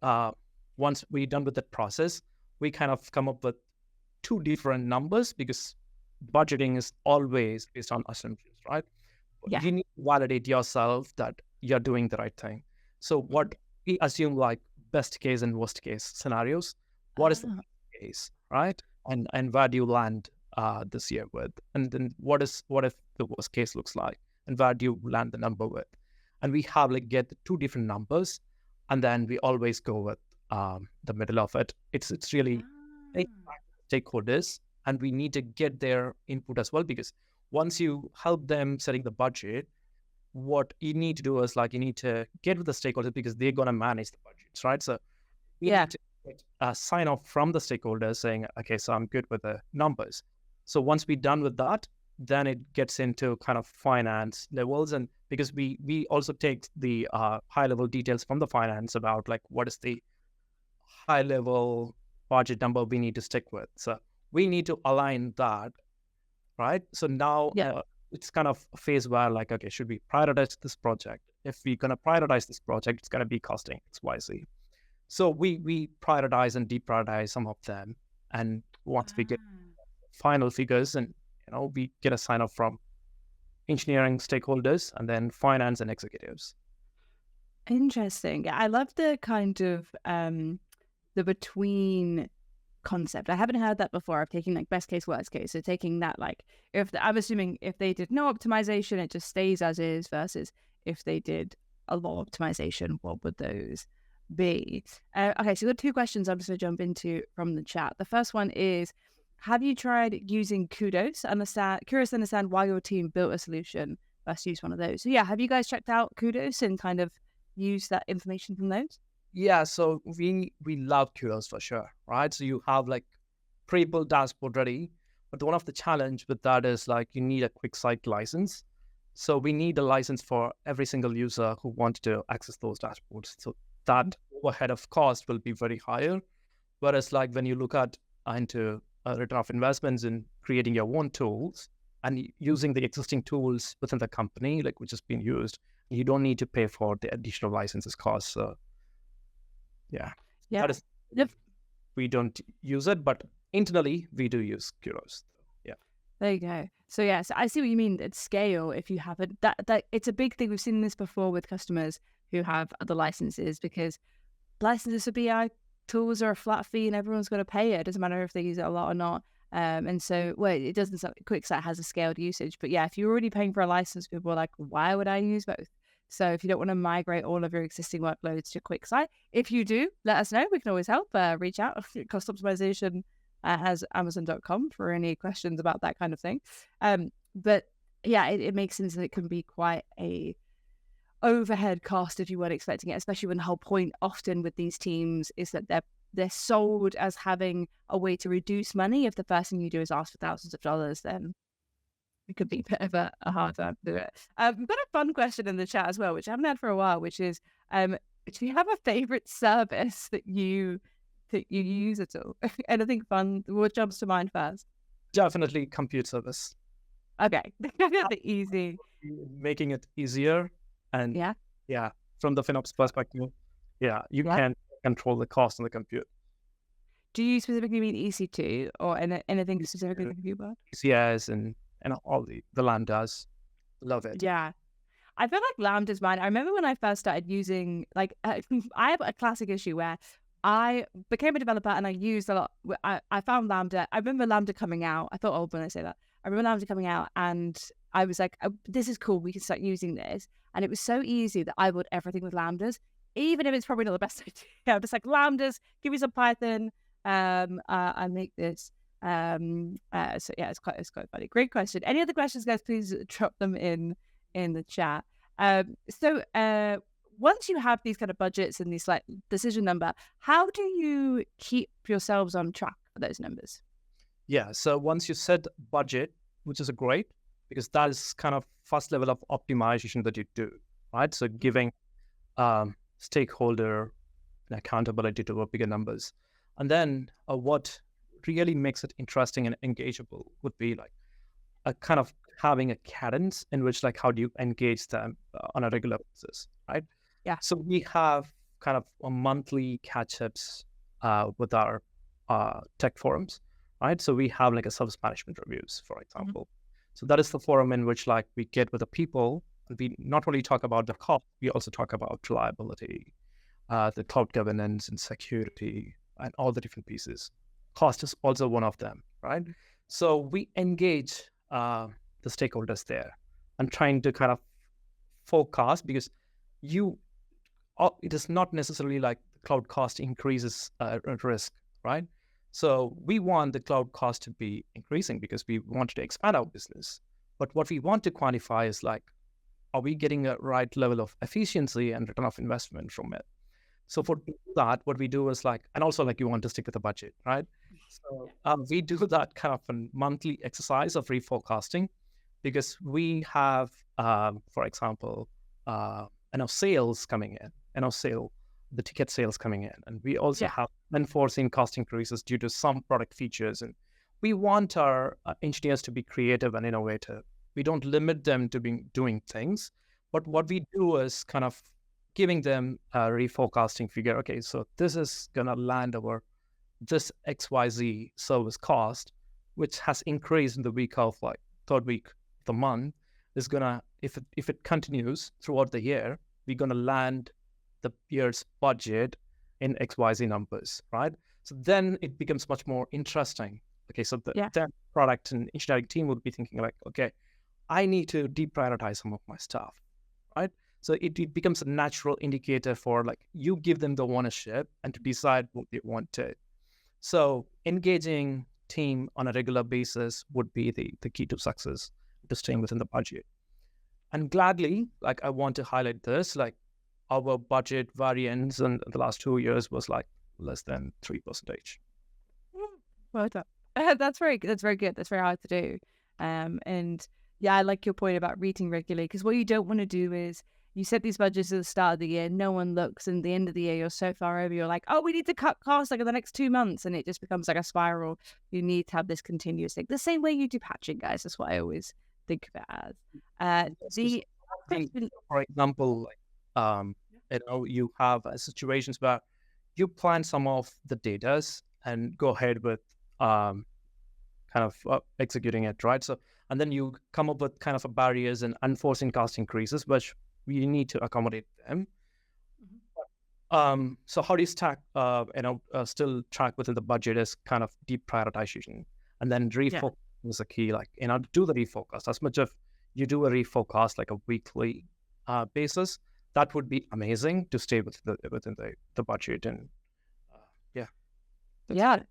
once we're done with that process, we kind of come up with two different numbers, because budgeting is always based on assumptions, right? Yeah. You need to validate yourself that you're doing the right thing. So what we assume like best case and worst case scenarios. What is the Ah, best case, right? And where do you land this year with? And then what if the worst case looks like? And where do you land the number with? And we have like get the two different numbers, and then we always go with the middle of it. It's really ah. stakeholders, and we need to get their input as well, because once you help them setting the budget, what you need to do is like you need to get with the stakeholders, because they're going to manage the budgets, right? So we Yeah. need to get a sign off from the stakeholders saying, okay, so I'm good with the numbers. So once we're done with that, then it gets into kind of finance levels. And because we also take the high level details from the finance about like what is the high level budget number we need to stick with. So we need to align that, right? So now Yeah. it's kind of a phase where like, okay, should we prioritize this project? If we're going to prioritize this project, it's going to be costing XYZ. So we prioritize and deprioritize some of them. And once we get Ah. final figures, and we get a sign off from engineering stakeholders, and then finance and executives. Interesting. Yeah, I love the kind of the between concept. I haven't heard that before. Of taking like best case, worst case. So taking that like if I'm assuming if they did no optimization, it just stays as is, versus if they did a lot of optimization, what would those be? Okay, so we've got two questions I'm just going to jump into from the chat. The first one is, have you tried using Kudos? Curious to understand why your team built a solution versus use one of those. So yeah, have you guys checked out Kudos and kind of used that information from those? Yeah, so we love Kudos for sure, right? So you have like pre-built dashboard ready, but one of the challenge with that is like you need a quick site license. So we need a license for every single user who wants to access those dashboards. So that overhead of cost will be very higher. Whereas like when you look at into a return of investments in creating your own tools and using the existing tools within the company, like which has been used, you don't need to pay for the additional licenses costs. So yeah, Yeah. that is, we don't use it, but internally we do use Kuros. Yeah. There you go. So yes, I see what you mean. At scale, if you have it, that it's a big thing. We've seen this before with customers who have other licenses, because licenses for BI tools are a flat fee and everyone's going to pay it. It doesn't matter if they use it a lot or not. And so, well, it doesn't. QuickSight has a scaled usage, but yeah, if you're already paying for a license, people are like, why would I use both? So if you don't want to migrate all of your existing workloads to QuickSight, if you do, let us know. We can always help. Reach out. Cost optimization has Amazon.com for any questions about that kind of thing. But yeah, it makes sense that it can be quite a overhead cost if you weren't expecting it, especially when the whole point often with these teams is that they're they're sold as having a way to reduce money. If the first thing you do is ask for thousands of dollars, then it could be a bit of a hard time to do it. We've got a fun question in the chat as well, which I haven't had for a while, which is, do you have a favorite service that you use at all? Anything fun? What jumps to mind first? Definitely compute service. Okay, the easy. Making it easier. And Yeah. From the FinOps perspective, you can control the cost on the compute. Do you specifically mean EC2 or anything specifically in the compute world? ECS and all the Lambdas. Love it. Yeah. I feel like Lambda's mine. I remember when I first started using, like, I have a classic issue where I became a developer and I used a lot. I found Lambda. I remember Lambda coming out. I thought, oh, when I say that, I remember Lambda coming out and I was like, oh, this is cool. We can start using this. And it was so easy that I would everything with Lambdas, even if it's probably not the best idea. I'm just like, Lambdas, give me some Python. I make this. So yeah, it's quite funny. Great question. Any other questions, guys? Please drop them in the chat. So once you have these kind of budgets and these like decision number, how do you keep yourselves on track for those numbers? Yeah. So once you set budget, which is great, because that is kind of first level of optimization that you do, right? So giving stakeholder an accountability to bigger numbers. And then what really makes it interesting and engageable would be like a kind of having a cadence in which, like, how do you engage them on a regular basis, right? Yeah. So we have kind of a monthly catch-ups with our tech forums, right? So we have like a service management reviews, for example. So that is the forum in which, like, we get with the people and we not only talk about the cost, we also talk about reliability, the cloud governance and security and all the different pieces. Cost is also one of them, right? So we engage the stakeholders there and trying to kind of forecast, because it is not necessarily like the cloud cost increases risk, right? So we want the cloud cost to be increasing because we want to expand our business. But what we want to quantify is like, are we getting a right level of efficiency and return of investment from it? So for that, what we do is like, and also like you want to stick with the budget, right? So we do that kind of a monthly exercise of reforecasting, because we have, for example, sales coming in, the ticket sales coming in, and we also have unforeseen cost increases due to some product features, and we want our engineers to be creative and innovative. We don't limit them to be doing things, but what we do is kind of giving them a reforecasting figure. Okay, so this is gonna land over this XYZ service cost, which has increased in the week of like third week of the month, is gonna, if it continues throughout the year, we're gonna land the year's budget in XYZ numbers, right? So then it becomes much more interesting. Okay, so the product and engineering team would be thinking like, okay, I need to deprioritize some of my stuff, right? So it becomes a natural indicator for like, you give them the ownership and to decide what they want to. So engaging team on a regular basis would be the key to success, to staying within the budget. And gladly, like, I want to highlight this, like, our budget variance in the last 2 years was like less than 3%. Well done. That's very good. That's very hard to do. And yeah, I like your point about reading regularly, because what you don't want to do is you set these budgets at the start of the year, no one looks, and at the end of the year, you're so far over, you're like, oh, we need to cut costs like in the next 2 months. And it just becomes like a spiral. You need to have this continuous thing. The same way you do patching, guys. That's what I always think of it as. For example, like, you have situations where you plan some of the datas and go ahead with kind of executing it, right? So, and then you come up with kind of barriers and unforeseen cost increases, which we need to accommodate them. So how do you still track within the budget is kind of deep prioritization, and then refocus is a key. Like, do the refocus as much of you do a refocus like a weekly basis. That would be amazing to stay within the budget. And definitely.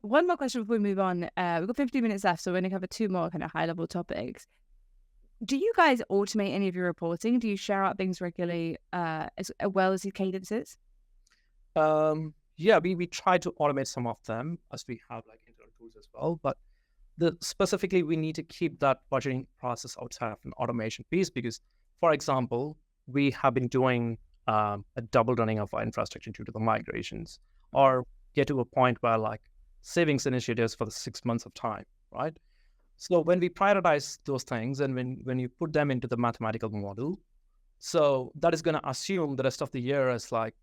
One more question before we move on. We've got 15 minutes left, so we're going to cover 2 more kind of high-level topics. Do you guys automate any of your reporting? Do you share out things regularly as well as your cadences? Yeah, we try to automate some of them as we have like internal tools as well. But specifically, we need to keep that budgeting process outside of an automation piece because, for example, we have been doing a double running of our infrastructure due to the migrations, or get to a point where like savings initiatives for the 6 months of time, right? So when we prioritize those things and when you put them into the mathematical model, so that is going to assume the rest of the year is like,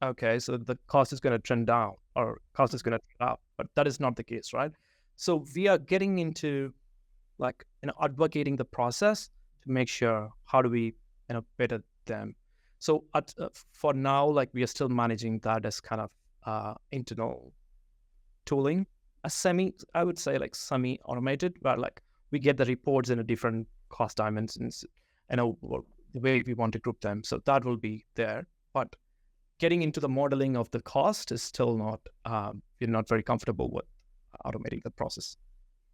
okay, so the cost is going to trend down or cost is going to trend up, but that is not the case, right? So we are getting into like, advocating the process to make sure how do we, better them. So for now, like we are still managing that as kind of internal tooling, I would say like semi-automated, where like we get the reports in a different cost dimensions, the way we want to group them. So that will be there. But getting into the modeling of the cost is still not, we're not very comfortable with automating the process.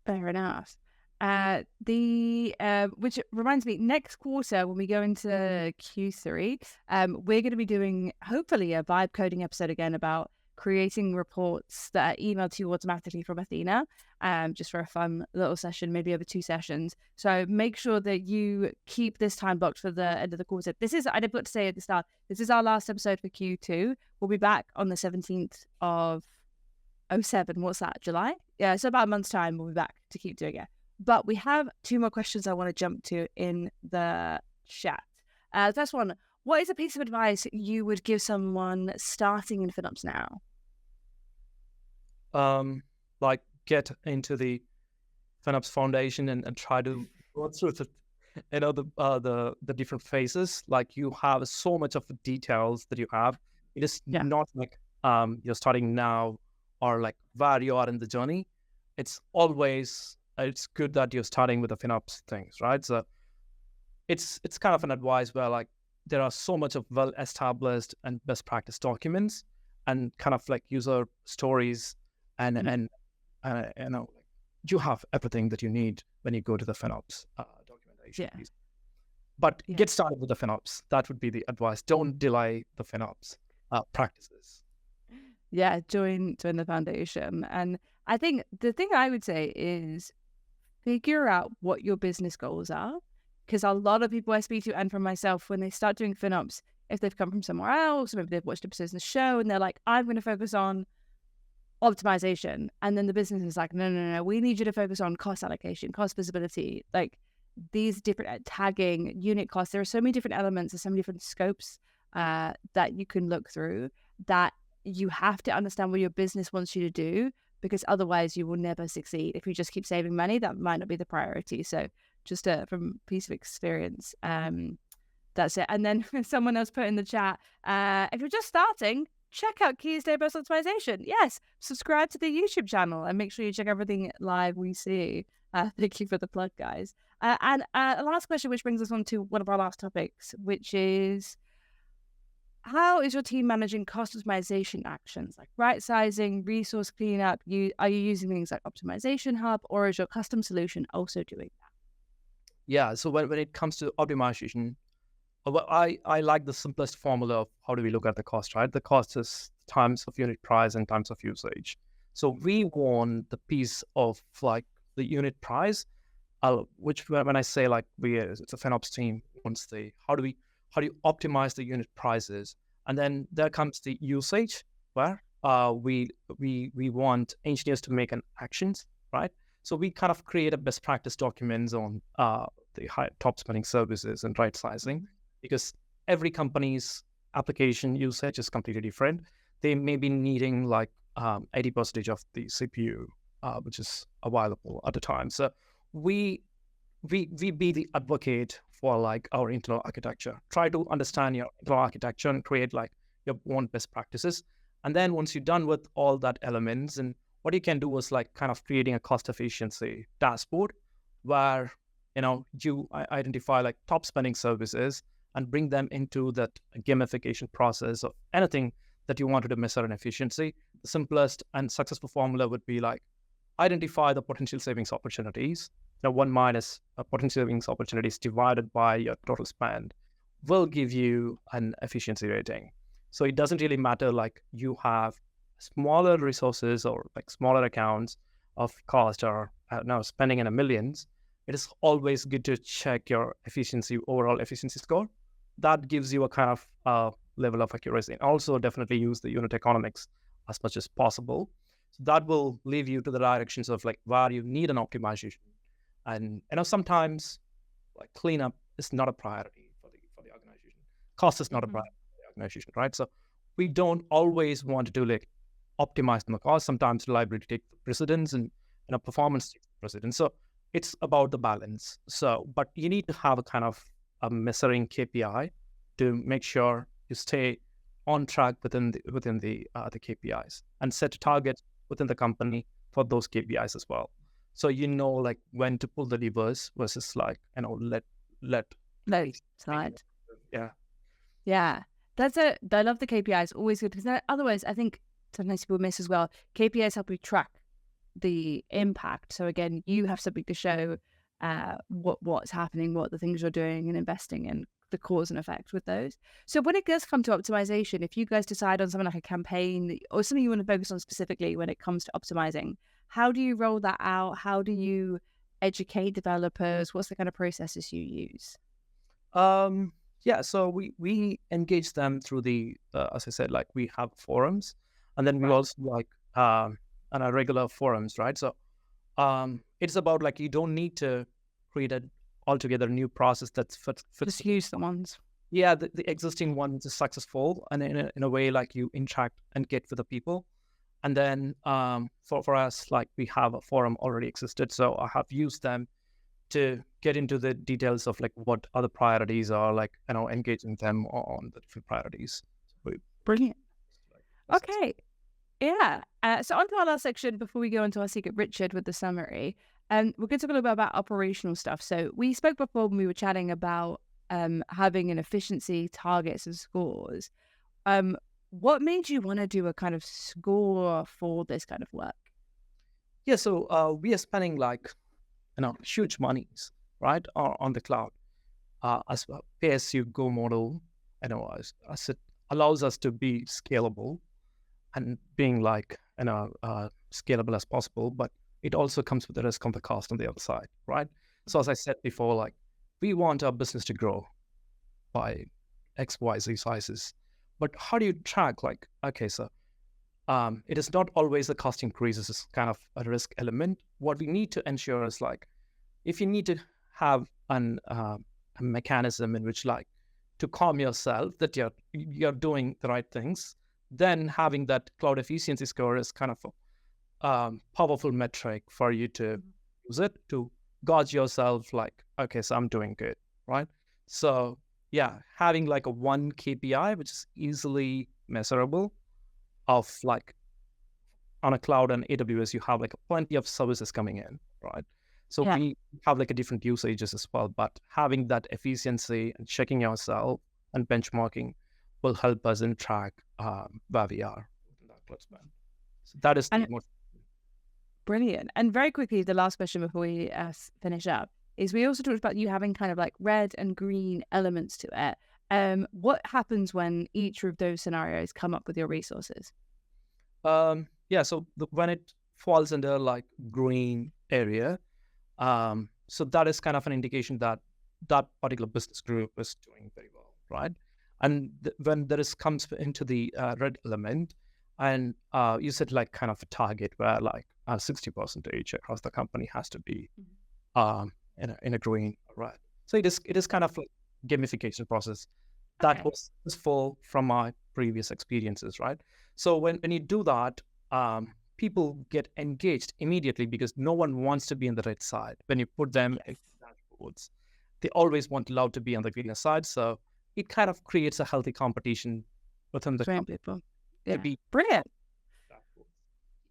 Fair enough. Which reminds me, next quarter when we go into Q3, we're going to be doing hopefully a vibe coding episode again about creating reports that are emailed to you automatically from Athena, just for a fun little session, maybe over 2 sessions. So make sure that you keep this time blocked for the end of the quarter. I did put to say at the start, this is our last episode for Q2. We'll be back on the 17th of 07. What's that? July? Yeah, so about a month's time we'll be back to keep doing it. But we have 2 more questions I want to jump to in the chat. The first one, what is a piece of advice you would give someone starting in FinOps now? Like get into the FinOps foundation and try to go through the different phases. Like you have so much of the details that you have. It is not like you're starting now or like where you are in the journey. It's always, it's good that you're starting with the FinOps things, right? So it's kind of an advice where like there are so much of well-established and best practice documents and kind of like user stories and you have everything that you need when you go to the FinOps documentation piece. But get started with the FinOps. That would be the advice. Don't delay the FinOps practices. Yeah, join the foundation. And I think the thing I would say is figure out what your business goals are. Because a lot of people I speak to, and from myself, when they start doing FinOps, if they've come from somewhere else, or maybe they've watched a business show and they're like, I'm going to focus on optimization. And then the business is like, no, we need you to focus on cost allocation, cost visibility, like these different tagging, unit costs. There are so many different elements, there's so many different scopes that you can look through, that you have to understand what your business wants you to do, because otherwise you will never succeed. If you just keep saving money, that might not be the priority. So just from a piece of experience, that's it. And then someone else put in the chat, if you're just starting, check out Keys to AWS Optimization. Yes, subscribe to the YouTube channel and make sure you check everything live we see. Thank you for the plug, guys. And a last question, which brings us on to one of our last topics, which is, how is your team managing cost optimization actions like right sizing, resource cleanup? Are you using things like Optimization Hub, or is your custom solution also doing that? Yeah, so when it comes to optimization, I like the simplest formula of how do we look at the cost, right? The cost is times of unit price and times of usage. So we want the piece of like the unit price, which when I say like it's a FinOps team wants the how do you optimize the unit prices, and then there comes the usage where we want engineers to make an actions, right? So we kind of create a best practice documents on the high top spending services and right sizing, because every company's application usage is completely different. They may be needing like 80% of the CPU, which is available at the time. So we be the advocate for like our internal architecture. Try to understand your internal architecture and create like your own best practices. And then once you're done with all that elements, and what you can do is like kind of creating a cost efficiency dashboard where you identify like top spending services and bring them into that gamification process of anything that you wanted to measure in efficiency. The simplest and successful formula would be like identify the potential savings opportunities. 1 minus potential savings opportunities divided by your total spend will give you an efficiency rating. So it doesn't really matter like you have smaller resources or like smaller accounts of cost or now spending in the millions. It is always good to check your overall efficiency score. That gives you a kind of level of accuracy. And also definitely use the unit economics as much as possible. So that will lead you to the directions of like where you need an optimization. And sometimes like cleanup is not a priority for the organization. Cost is not a priority for the organization, right? So we don't always want to do like optimize the cost. Sometimes reliability takes precedence and performance takes precedence. So it's about the balance. So, but you need to have a kind of a measuring KPI to make sure you stay on track within the KPIs and set targets within the company for those KPIs as well. So like when to pull the levers versus like let slide. Yeah. Yeah, I love the KPIs. Always good because otherwise, I think sometimes people miss as well. KPIs help you track the impact. So again, you have something to show what's happening, what the things you're doing and investing in, the cause and effect with those. So when it does come to optimization, if you guys decide on something like a campaign or something you want to focus on specifically when it comes to optimizing, how do you roll that out? How do you educate developers? What's the kind of processes you use? Yeah, so we engage them through the as I said, like we have forums, and then we also like on our regular forums, right? So it's about like you don't need to create an altogether new process that's fits. Just use the ones. Yeah, the existing one is successful, and in a way like you interact and get with the people. And then for us, like we have a forum already existed, so I have used them to get into the details of like what other priorities are, like engaging them on the different priorities. Brilliant. Okay. Yeah. So on to our last section before we go into our secret Richard with the summary. We're going to talk a little bit about operational stuff. So we spoke before when we were chatting about having an efficiency, targets and scores. What made you want to do a kind of score for this kind of work? Yeah, so we are spending like huge monies, right, on the cloud as a pay-as-you-go model. As it allows us to be scalable and being like scalable as possible, but it also comes with the risk of the cost on the other side, right? So as I said before, like we want our business to grow by X, Y, Z sizes, but how do you track like, okay, so it is not always the cost increases is kind of a risk element. What we need to ensure is like, if you need to have a mechanism in which like to calm yourself that you're doing the right things, then having that cloud efficiency score is kind of a powerful metric for you to use it to gauge yourself like, okay, so I'm doing good, right? So yeah, having like a one KPI, which is easily measurable of like on a cloud and AWS, you have like plenty of services coming in, right? So we have like a different usages as well, but having that efficiency and checking yourself and benchmarking will help us in track where we are in that cloud span. So that is the most brilliant. And very quickly, the last question before we finish up is we also talked about you having kind of like red and green elements to it. What happens when each of those scenarios come up with your resources? Yeah, so when it falls under like green area, so that is kind of an indication that that particular business group is doing very well, right? And when there comes into the red element, and you set like kind of a target where like 60% across the company has to be in a green, right? So it is kind of like gamification process that was useful from my previous experiences, right? So when you do that, people get engaged immediately because no one wants to be on the red side. When you put them in dashboards, they always want love to be on the greener side. So it kind of creates a healthy competition within the company. People. Yeah. Brilliant.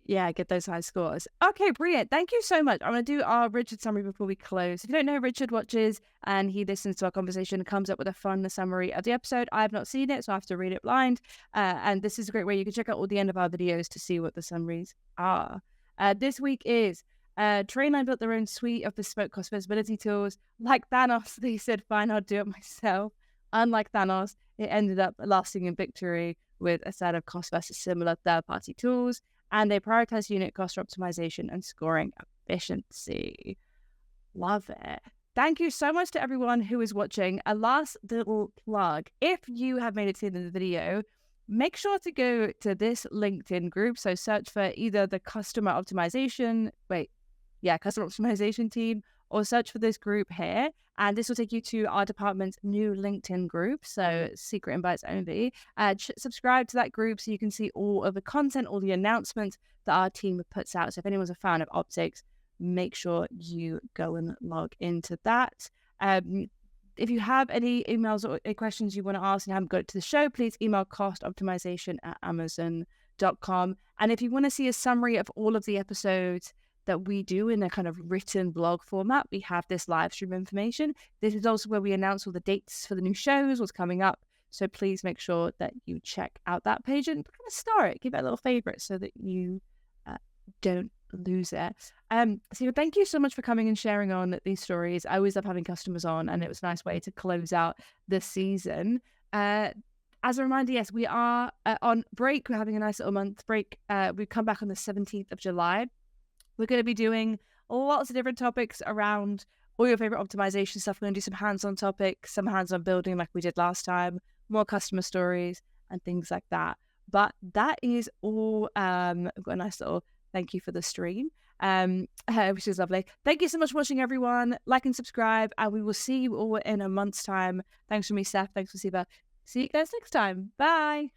Yeah, get those high scores. Okay, brilliant. Thank you so much. I'm going to do our Richard summary before we close. If you don't know, Richard watches and he listens to our conversation and comes up with a fun summary of the episode. I have not seen it, so I have to read it blind. And this is a great way. You can check out all the end of our videos to see what the summaries are. This week is Trainline built their own suite of bespoke cost visibility tools. Like Thanos, they said, fine, I'll do it myself. Unlike Thanos, it ended up lasting in victory with a set of cost versus similar third-party tools, and they prioritize unit cost optimization and scoring efficiency. Love it. Thank you so much to everyone who is watching. A last little plug. If you have made it to the end of the video, make sure to go to this LinkedIn group. So search for either the customer optimization team, or search for this group here. And this will take you to our department's new LinkedIn group. So secret invites only. Subscribe to that group so you can see all of the content, all the announcements that our team puts out. So if anyone's a fan of optics, make sure you go and log into that. If you have any emails or questions you want to ask and haven't got it to the show, please email costoptimization@amazon.com. And if you want to see a summary of all of the episodes that we do in a kind of written blog format, we have this live stream information. This is also where we announce all the dates for the new shows, what's coming up. So please make sure that you check out that page and kind of star it, give it a little favorite so that you don't lose it. So thank you so much for coming and sharing on these stories. I always love having customers on, and it was a nice way to close out the season. As a reminder, yes, we are on break. We're having a nice little month break. We come back on the 17th of July. We're going to be doing lots of different topics around all your favorite optimization stuff. We're going to do some hands-on topics, some hands-on building like we did last time, more customer stories and things like that. But that is all. I've got a nice little thank you for the stream, which is lovely. Thank you so much for watching, everyone. Like and subscribe, and we will see you all in a month's time. Thanks for me, Seth. Thanks for Siva. See you guys next time. Bye.